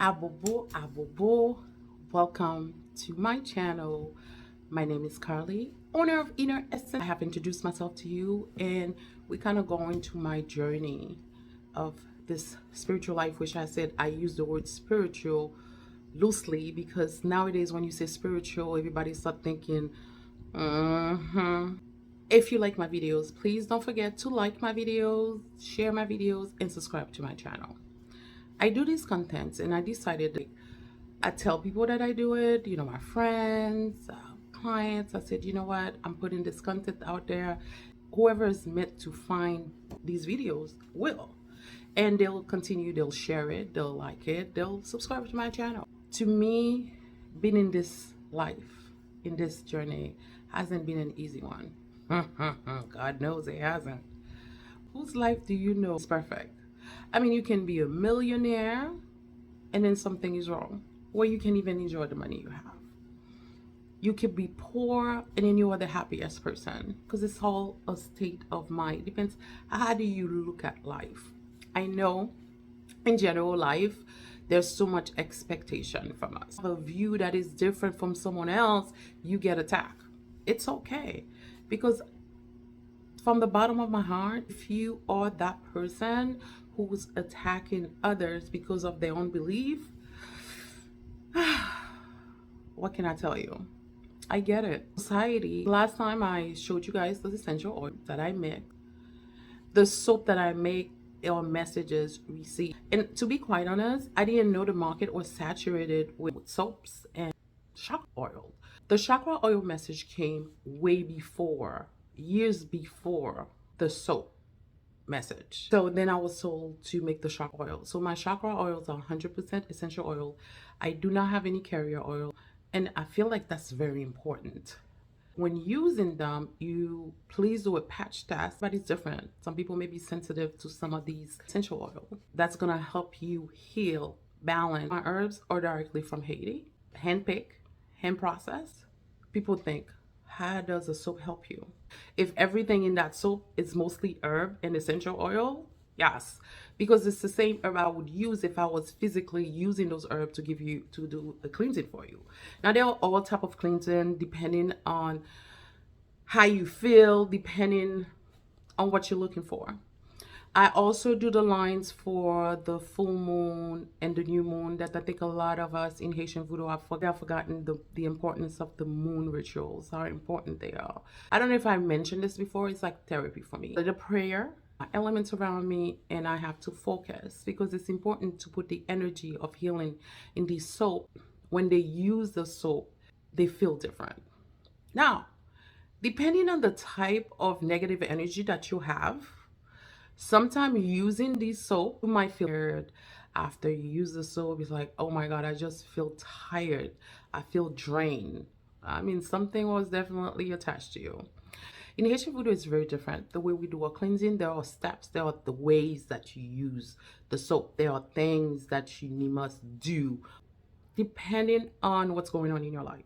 Abobo, abobo. Welcome to my channel. My name is Carly, owner of Inner Essence. I have introduced myself to you, and we kind of go into my journey of this spiritual life, which I said I use the word spiritual loosely because nowadays when you say spiritual, everybody start thinking, If you like my videos, please don't forget to like my videos, share my videos, and subscribe to my channel. I do these contents and I decided I tell people that I do it, my friends, clients. I said, you know what, I'm putting this content out there. Whoever is meant to find these videos will. And they'll continue, they'll share it, they'll like it, they'll subscribe to my channel. To me, being in this life, in this journey, hasn't been an easy one. God knows it hasn't. Whose life do you know is perfect? I mean, you can be a millionaire and then something is wrong, where you can't even enjoy the money you have. You could be poor and then you are the happiest person because it's all a state of mind. It depends how do you look at life. I know in general life there's so much expectation from us. A view that is different from someone else, you get attacked. It's okay because from the bottom of my heart, if you are that person who's attacking others because of their own belief, what can I tell you? I get it. Society, last time I showed you guys the essential oil that I make, the soap that I make, or messages received. And to be quite honest, I didn't know the market was saturated with soaps and chakra oil. The chakra oil message came way before, years before the soap message. So then I was told to make the chakra oil. So my chakra oils are 100% essential oil. I do not have any carrier oil. And I feel like that's very important. When using them, you please do a patch test, but it's different. Some people may be sensitive to some of these essential oil. That's gonna help you heal, balance. My herbs are directly from Haiti, hand pick, hand processed. People think, how does a soap help you? If everything in that soap is mostly herb and essential oil, yes, because it's the same herb I would use if I was physically using those herbs to give you to do a cleansing for you. Now there are all type of cleansing depending on how you feel, depending on what you're looking for. I also do the lines for the full moon and the new moon that I think a lot of us in Haitian Voodoo have forgotten the importance of the moon rituals, how important they are. I don't know if I mentioned this before, it's like therapy for me. The prayer, elements around me, and I have to focus because it's important to put the energy of healing in the soap. When they use the soap, they feel different. Now, depending on the type of negative energy that you have, sometimes using this soap, you might feel tired after you use the soap. It's like, oh my God, I just feel tired. I feel drained. I mean, something was definitely attached to you. In Haitian Voodoo, it's very different. The way we do our cleansing, there are steps, there are the ways that you use the soap, there are things that you must do depending on what's going on in your life.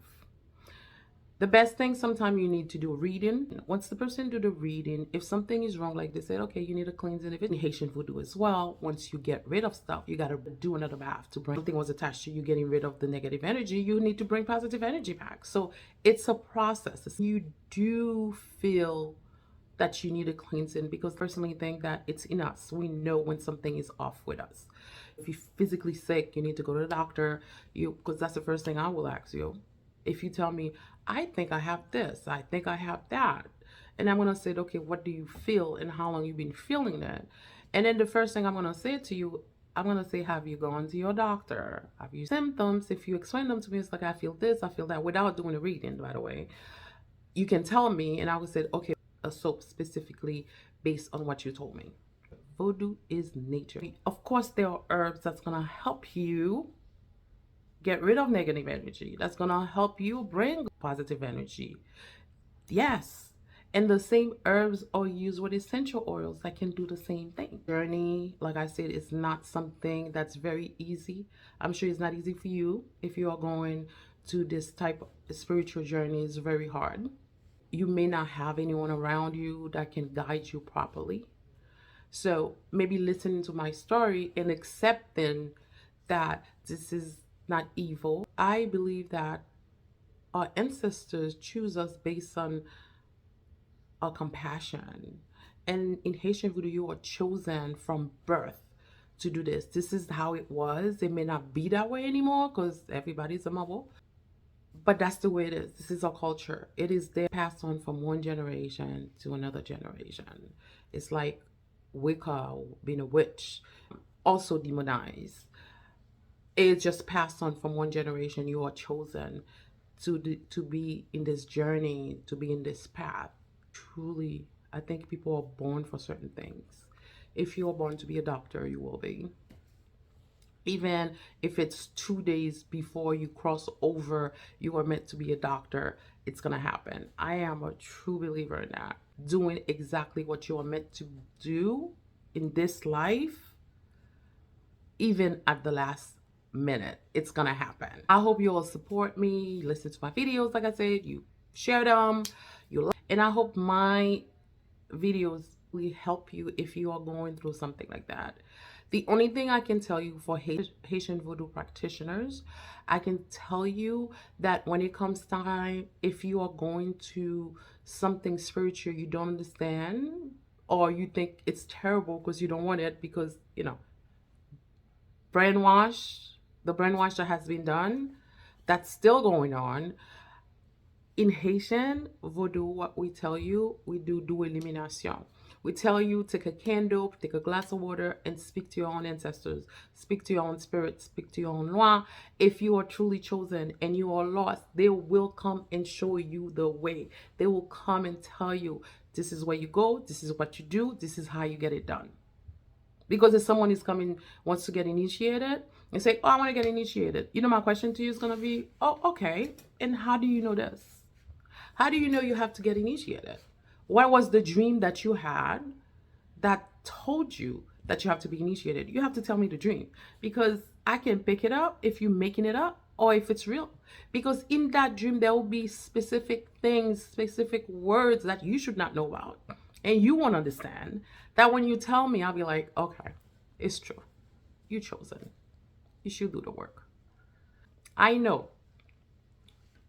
The best thing, sometimes you need to do reading. Once the person do the reading, if something is wrong, like they said, okay, you need a cleansing. If it's in Haitian Voodoo as well, once you get rid of stuff, you got to do another bath to bring something was attached to you getting rid of the negative energy. You need to bring positive energy back. So it's a process. You do feel that you need a cleansing because I personally think that it's in us. We know when something is off with us. If you're physically sick, you need to go to the doctor. Because that's the first thing I will ask you. If you tell me, I think I have this, I think I have that, and I'm gonna say, okay, what do you feel and how long you've been feeling that? And then the first thing I'm gonna say to you, I'm gonna say, have you gone to your doctor? Have you symptoms? If you explain them to me, it's like I feel this, I feel that, without doing a reading, by the way. You can tell me, and I would say, okay, a soap specifically based on what you told me. Voodoo is nature. Of course, there are herbs that's gonna help you get rid of negative energy. That's gonna help you bring positive energy. Yes. And the same herbs are used with essential oils that can do the same thing. Journey, like I said, is not something that's very easy. I'm sure it's not easy for you if you are going to this type of spiritual journey. It's very hard. You may not have anyone around you that can guide you properly. So maybe listening to my story and accepting that this is not evil. I believe that our ancestors choose us based on our compassion. And in Haitian voodoo, you are chosen from birth to do this. This is how it was. It may not be that way anymore because everybody's a mabo, but that's the way it is. This is our culture. It is there passed on from one generation to another generation. It's like Wicca, being a witch, also demonized. It's just passed on from one generation. You are chosen to be in this journey, to be in this path. Truly, I think people are born for certain things. If you are born to be a doctor, you will be. Even if it's 2 days before you cross over, you are meant to be a doctor, it's gonna happen. I am a true believer in that. Doing exactly what you are meant to do in this life, even at the last minute, it's gonna happen. I hope you all support me, listen to my videos, like I said, you share them, and I hope my videos will help you if you are going through something like that. The only thing I can tell you for Haitian voodoo practitioners, I can tell you that when it comes time, if you are going to something spiritual you don't understand, or you think it's terrible because you don't want it, because brainwash, the brainwash that has been done, that's still going on. In Haitian voodoo, what we tell you, we do elimination. We tell you take a candle, take a glass of water, and speak to your own ancestors, speak to your own spirit, speak to your own loi. If you are truly chosen and you are lost, they will come and show you the way. They will come and tell you, this is where you go, this is what you do, this is how you get it done. Because if someone is coming, wants to get initiated, and say, oh, I want to get initiated. My question to you is going to be, oh, okay. And how do you know this? How do you know you have to get initiated? What was the dream that you had that told you that you have to be initiated? You have to tell me the dream, because I can pick it up if you're making it up or if it's real. Because in that dream, there will be specific things, specific words that you should not know about. And you won't understand that. When you tell me, I'll be like, okay, it's true. You're chosen. You should do the work. I know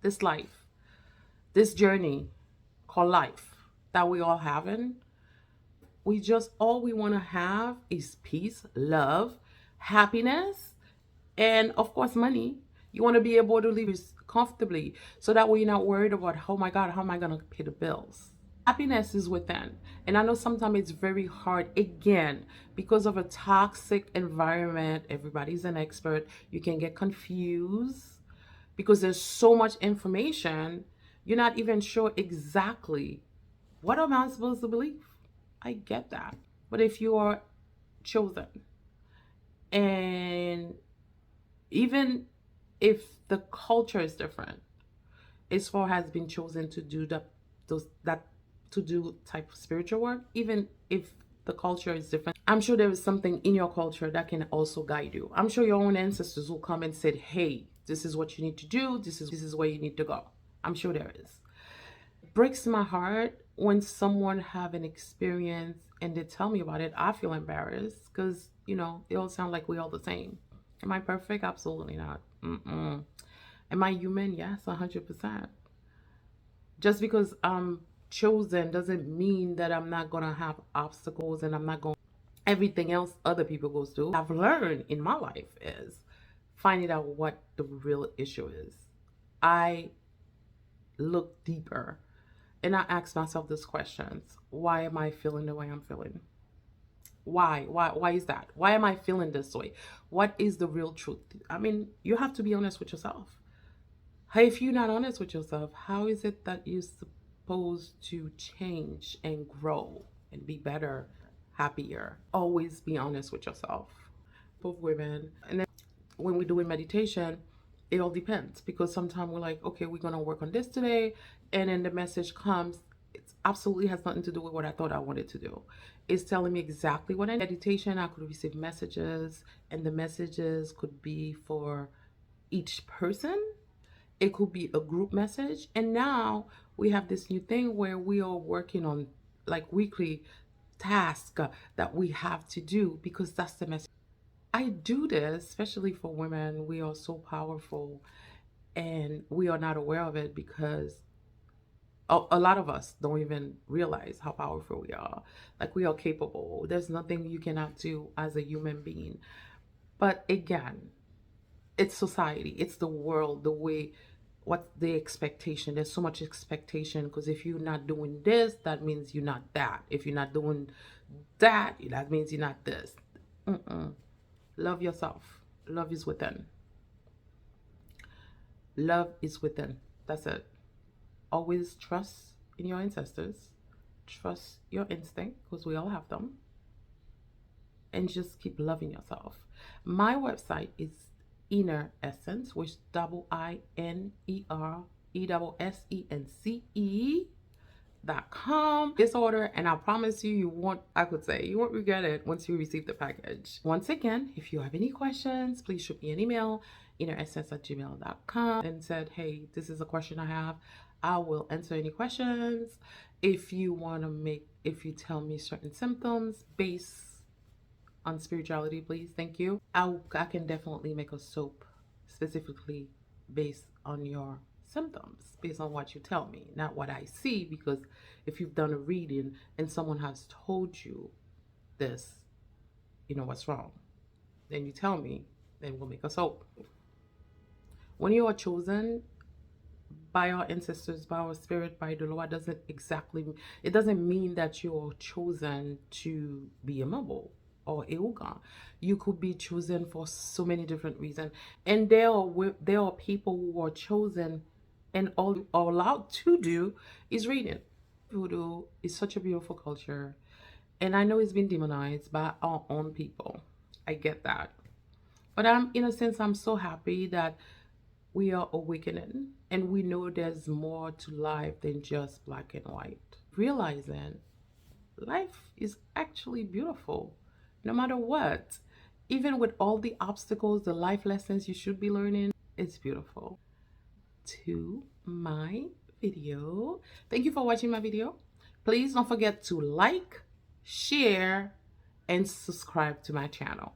this life, this journey called life that we all having, all we want to have is peace, love, happiness, and of course money. You want to be able to live comfortably, so that way you're not worried about, oh my God, how am I going to pay the bills? Happiness is within. And I know sometimes it's very hard, again, because of a toxic environment. Everybody's an expert. You can get confused because there's so much information. You're not even sure exactly, what am I supposed to believe? I get that. But if you are chosen, and even if the culture is different, Isfar has been chosen to do to do type of spiritual work, even if the culture is different. I'm sure there is something in your culture that can also guide you. I'm sure your own ancestors will come and said, hey, this is what you need to do, this is where you need to go. I'm sure there is. It breaks my heart when someone have an experience and they tell me about it. I feel embarrassed because it all sound like we all the same. Am I perfect? Absolutely not. Am I human? Yes, 100%. Just because I'm chosen doesn't mean that I'm not gonna have obstacles, and I'm not going everything else other people go through. I've learned in my life is finding out what the real issue is. I look deeper and I ask myself these questions. Why am I feeling the way I'm feeling? Why is that? Why am I feeling this way? What is the real truth? I mean, you have to be honest with yourself. If you're not honest with yourself, how is it that you're supposed to change and grow and be better, happier? Always be honest with yourself. Both women. And then when we're doing meditation, it all depends, because sometimes we're like, okay, we're gonna work on this today, and then the message comes, it absolutely has nothing to do with what I thought I wanted to do. It's telling me exactly what I need. Meditation, I could receive messages, and the messages could be for each person. It could be a group message. And now we have this new thing where we are working on like weekly tasks that we have to do, because that's the message. I do this, especially for women. We are so powerful and we are not aware of it because a lot of us don't even realize how powerful we are. Like, we are capable. There's nothing you cannot do as a human being. But again, it's society, it's the world, the way, what's the expectation. There's so much expectation because if you're not doing this, that means you're not that. If you're not doing that, that means you're not this. Mm-mm. Love yourself. Love is within. Love is within. That's it. Always trust in your ancestors. Trust your instinct because we all have them. And just keep loving yourself. My website is Inner Essence, which INERESSENCE.com. Disorder, and I promise you, you won't regret it once you receive the package. Once again, if you have any questions, please shoot me an email, inneressence@gmail.com, and said, hey, this is a question I have. I will answer any questions. If you tell me certain symptoms based on spirituality, please, thank you. I can definitely make a soap specifically based on your symptoms, based on what you tell me, not what I see, because if you've done a reading and someone has told you this, you know what's wrong, then you tell me, then we'll make a soap. When you are chosen by our ancestors, by our spirit, by the Lord, it doesn't mean that you're chosen to be a mobile or Euga. You could be chosen for so many different reasons. And there are people who are chosen and all are allowed to do is reading. Voodoo is such a beautiful culture. And I know it's been demonized by our own people. I get that. But in a sense, I'm so happy that we are awakening and we know there's more to life than just black and white. Realizing life is actually beautiful no matter what. Even with all the obstacles, the life lessons you should be learning, it's beautiful. To my video. Thank you for watching my video. Please don't forget to like, share, and subscribe to my channel.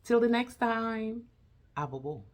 Till the next time, abobo.